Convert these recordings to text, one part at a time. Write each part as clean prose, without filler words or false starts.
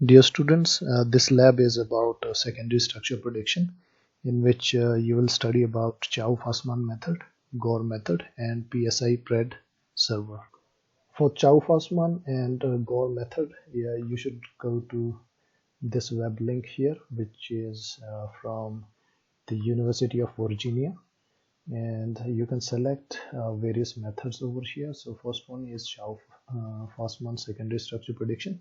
Dear students, this lab is about secondary structure prediction, in which you will study about Chou-Fasman method, Gore method, and PSIPRED server. For Chou-Fasman and Gore method, you should go to this web link here, which is from the University of Virginia, and you can select various methods over here. So first one is Chou-Fasman secondary structure prediction,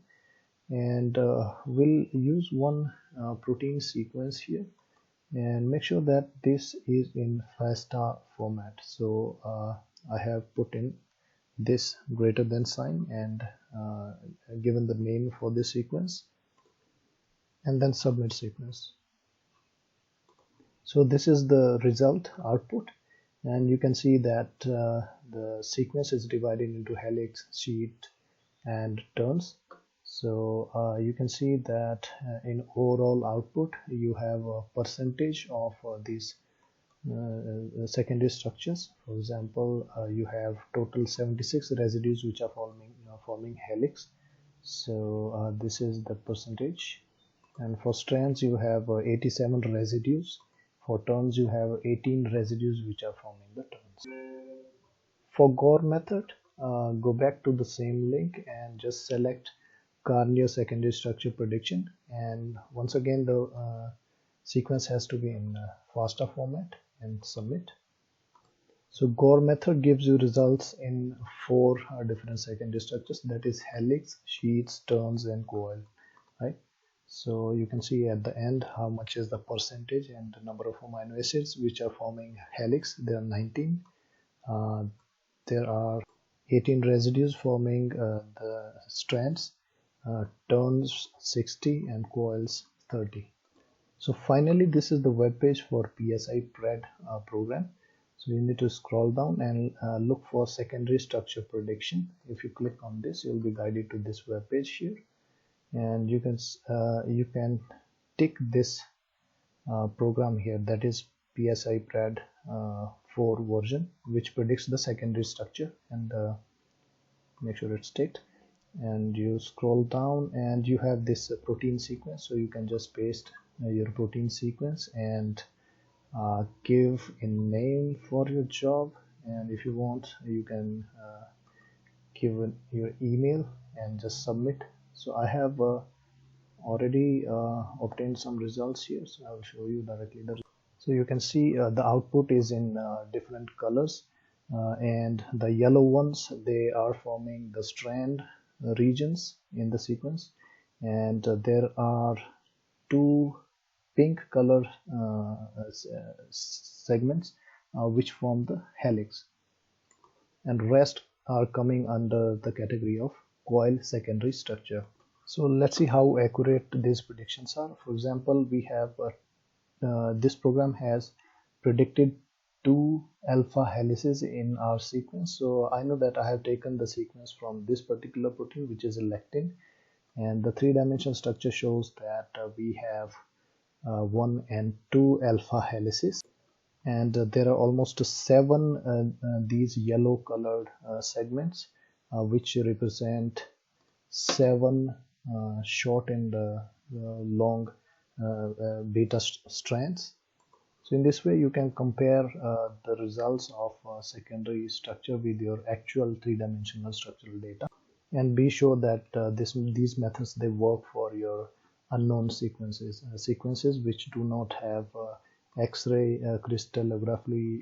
and we'll use one protein sequence here, and make sure that this is in FASTA format. So I have put in this greater than sign and given the name for this sequence, and then submit sequence. So this is the result output, and you can see that the sequence is divided into helix, sheet, and turns. So you can see that in overall output you have a percentage of these secondary structures. For example, you have total 76 residues which are forming helix. So this is the percentage, and for strands you have 87 residues. For turns you have 18 residues which are forming the turns. For Gore method, go back to the same link and just select Carnier secondary structure prediction, and once again the sequence has to be in FASTA format, and submit. So Gore method gives you results in 4 different secondary structures, that is helix, sheets, turns, and coil, right? So you can see at the end how much is the percentage and the number of amino acids which are forming helix. There are 19. There are 18 residues forming the strands, turns 60, and coils 30. So finally, this is the web page for PSIPRED program. So you need to scroll down and look for secondary structure prediction. If you click on this, you'll be guided to this web page here, and you can tick this program here, that is PSIPRED 4 version, which predicts the secondary structure, and make sure it's ticked. And you scroll down and you have this protein sequence, so you can just paste your protein sequence and give a name for your job, and if you want you can give your email and just submit. So I have already obtained some results here, so I will show you directly the results. So you can see the output is in different colors, and the yellow ones, they are forming the strand regions in the sequence, and there are 2 pink color segments which form the helix, and rest are coming under the category of coil secondary structure. So let's see how accurate these predictions are. For example, we have this program has predicted 2 alpha helices in our sequence. So I know that I have taken the sequence from this particular protein, which is a lectin, and the 3-dimensional structure shows that we have 1 and 2 alpha helices, and there are almost 7 these yellow colored segments which represent 7 short and long beta strands. So in this way you can compare the results of secondary structure with your actual 3-dimensional structural data, and be sure that these methods, they work for your unknown sequences which do not have X-ray crystallographically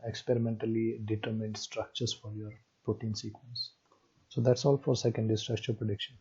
experimentally determined structures for your protein sequence. So that's all for secondary structure prediction.